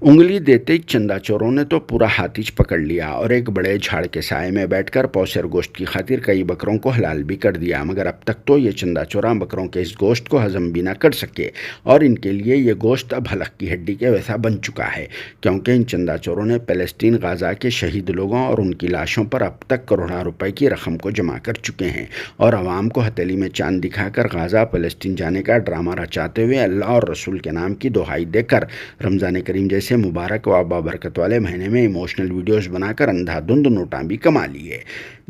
उंगली देते ही चंदा चोरों ने तो पूरा हाथीज पकड़ लिया और एक बड़े झाड़ के साए में बैठकर पौसेर गोश्त की खातिर कई बकरों को हलाल भी कर दिया। मगर अब तक तो ये चंदा चोरा बकरों के इस गोश्त को हजम भी ना कर सके और इनके लिए ये गोश्त अब हलक की हड्डी के वैसा बन चुका है, क्योंकि इन चंदा चोरों ने पैलेस्टीन गाजा के शहीद लोगों और उनकी लाशों पर अब तक करोड़ों रुपए की रकम को जमा कर चुके हैं और आवाम को हथेली में चांद दिखाकर गाजा पैलेस्टीन जाने का ड्रामा रचाते हुए अल्लाह और रसूल के नाम की दोहाई देकर रमज़ान करीम जैसे मुबारक व बाबरकत वाले महीने में इमोशनल वीडियोस बनाकर अंधाधुंध नोटा भी कमा लिए,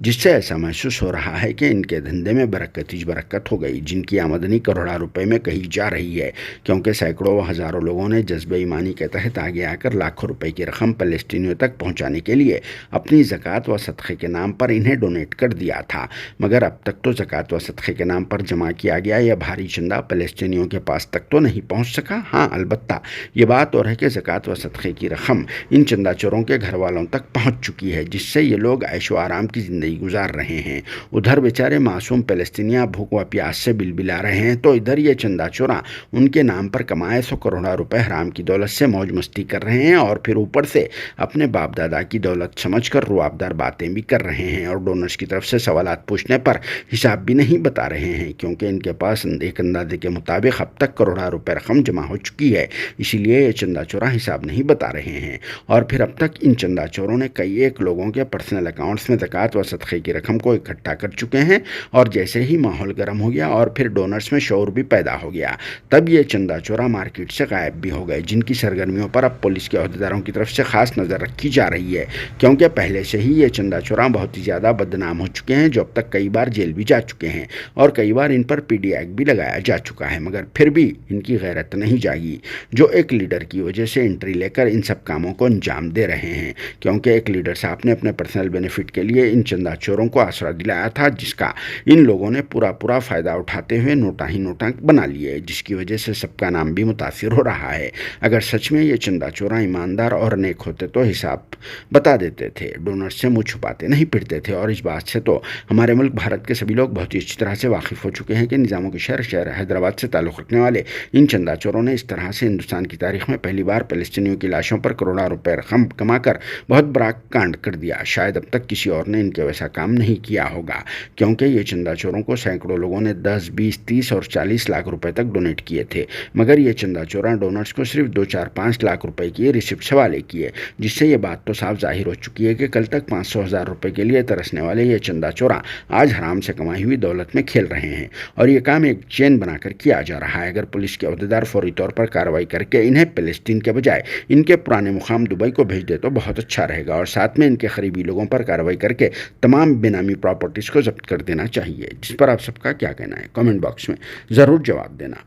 जिससे ऐसा महसूस हो रहा है कि इनके धंधे में बरकत ही बरकत हो गई, जिनकी आमदनी करोड़ों रुपए में कही जा रही है, क्योंकि सैकड़ों व हज़ारों लोगों ने जज्बे ईमानी के तहत आगे आकर लाखों रुपए की रकम फ़लस्तीनियों तक पहुँचाने के लिए अपनी ज़कात व सदक़े के नाम पर इन्हें डोनेट कर दिया था। मगर अब तक तो ज़कात व सदक़े के नाम पर जमा किया गया यह भारी चंदा फ़लस्तीनियों के पास तक तो नहीं पहुँच सका। हाँ, अलबत्ता ये बात और है कि ज़कात व सदक़े की रकम इन चंदा चोरों के घर वालों तक पहुँच चुकी है, जिससे ये लोग ऐशो आराम की ज़िंदगी गुजार रहे हैं। उधर बेचारे मासूम फ़लस्तीनियाँ भूख व प्यास से बिलबिला रहे हैं, तो इधर ये चंदा चोरा उनके नाम पर कमाए सौ करोड़ों रुपए हराम की दौलत से मौज मस्ती कर रहे हैं और फिर ऊपर से अपने बाप दादा की दौलत समझकर रुआबदार बातें भी कर रहे हैं और डोनर्स की तरफ से सवालात पूछने पर हिसाब भी नहीं बता रहे हैं, क्योंकि इनके पास एक अंदाजे के मुताबिक अब तक करोड़ों रुपए रकम जमा हो चुकी है। इसीलिए ये चंदा चोरा हिसाब नहीं बता रहे हैं और फिर अब तक इन चंदा चोरों ने कई एक लोगों के पर्सनल अकाउंट्स में ज़कात व सदक़े की रकम को इकट्ठा कर चुके हैं और जैसे ही माहौल गर्म हो गया और फिर डोनर्स में शौर भी पैदा हो गया, तब ये चंदा चोरा मार्केट से गायब भी हो गए, जिनकी सरगर्मियों पर अब पुलिस के अहदेदारों की तरफ से खास नज़र रखी जा रही है, क्योंकि पहले से ही ये चंदा चोरा बहुत ही ज़्यादा बदनाम हो चुके हैं, जो अब तक कई बार जेल भी जा चुके हैं और कई बार इन पर पीडी एक्ट भी लगाया जा चुका है। मगर फिर भी इनकी गैरत नहीं जागी, जो एक लीडर की वजह से एंट्री लेकर इन सब कामों को अंजाम दे रहे हैं, क्योंकि एक लीडर साहब ने अपने पर्सनल बेनिफिट के लिए इन चंदा चोरों को आसरा दिलाया था, जिसका इन लोगों ने पूरा फ़ायदा उठाते हुए नोटा ही नोटा बना लिए, जिसकी वजह से सबका नाम भी मुतासिर हो रहा है। अगर सच में ये चंदा चोरा ईमानदार और नेक होते तो हिसाब बता देते थे, डोनर से मुँह छुपाते नहीं फिरते थे। और इस बात से तो हमारे मुल्क भारत के सभी लोग बहुत ही अच्छी तरह से वाकिफ़ हो चुके हैं कि निज़ामों के शहर हैदराबाद से ताल्लुक़ रखने वाले इन चंदा चोरों ने इस तरह से हिंदुस्तान की तारीख में पहली बार फ़लस्तीनियों की लाशों पर करोड़ों रुपए रकम कमाकर बहुत बड़ा कांड कर दिया। शायद अब तक किसी और ने इनके वैसा काम नहीं किया होगा, क्योंकि ये चंदा चोरों को सैकड़ों लोगों ने 10, 20, 30 और 40 लाख रुपए तक डोनेट किए थे, मगर ये चंदा चोरा डोनर्स को सिर्फ 2, 4, 5 लाख रुपए की रिसिप्ट हवाले किए, जिससे ये बात तो साफ जाहिर हो चुकी है कि कल तक 500,000 रुपए के लिए तरसने वाले ये चंदा चोरा आज हराम से कमाई हुई दौलत में खेल रहे हैं और ये काम एक चेन बनाकर किया जा रहा है। अगर पुलिस के अहदेदार फौरी तौर पर कार्रवाई करके इन्हें फ़लस्तीन के बजाय इनके पुराने मुकाम दुबई को भेज दे तो बहुत अच्छा रहेगा और साथ में इनके करीबी लोगों पर कार्रवाई करके तमाम बेनामी प्रॉपर्टीज़ को जब्त कर देना चाहिए। जिस पर आप सबका क्या कहना है, कमेंट बॉक्स में ज़रूर जवाब देना।